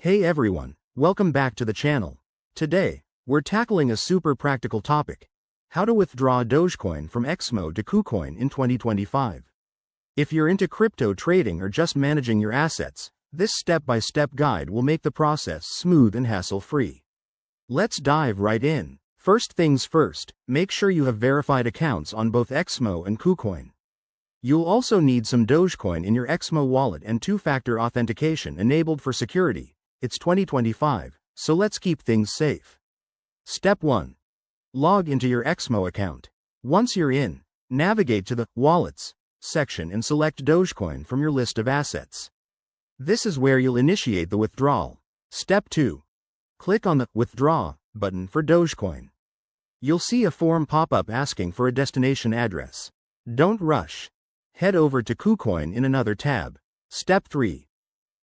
Hey everyone, welcome back to the channel. Today, we're tackling a super practical topic: how to withdraw Dogecoin from Exmo to Kucoin in 2025. If you're into crypto trading or just managing your assets, this step-by-step guide will make the process smooth and hassle-free. Let's dive right in. First things first, make sure you have verified accounts on both Exmo and Kucoin. You'll also need some Dogecoin in your Exmo wallet and two-factor authentication enabled for security. It's 2025, so let's keep things safe. Step 1. Log into your Exmo account. Once you're in, navigate to the Wallets section and select Dogecoin from your list of assets. This is where you'll initiate the withdrawal. Step 2. Click on the Withdraw button for Dogecoin. You'll see a form pop up asking for a destination address. Don't rush. Head over to Kucoin in another tab. Step 3.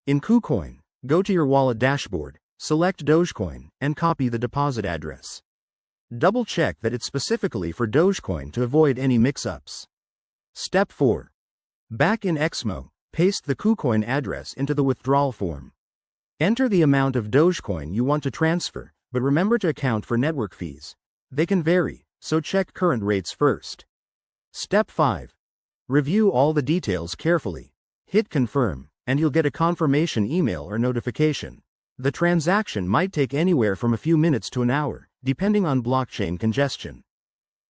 In Kucoin, go to your wallet dashboard, select Dogecoin, and copy the deposit address. Double check that it's specifically for Dogecoin to avoid any mix-ups. Step 4. Back in Exmo, paste the Kucoin address into the withdrawal form. Enter the amount of Dogecoin you want to transfer, but remember to account for network fees. They can vary, so check current rates first. Step 5. Review all the details carefully. Hit confirm, and you'll get a confirmation email or notification. The transaction might take anywhere from a few minutes to an hour, depending on blockchain congestion.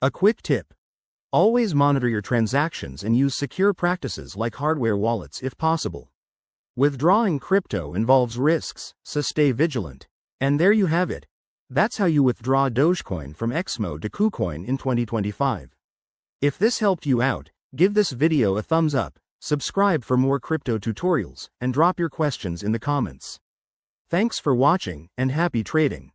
A quick tip: always monitor your transactions and use secure practices like hardware wallets if possible. Withdrawing crypto involves risks, so stay vigilant. And there you have it. That's how you withdraw Dogecoin from Exmo to Kucoin in 2025. If this helped you out, give this video a thumbs up, subscribe for more crypto tutorials, and drop your questions in the comments. Thanks for watching, and happy trading.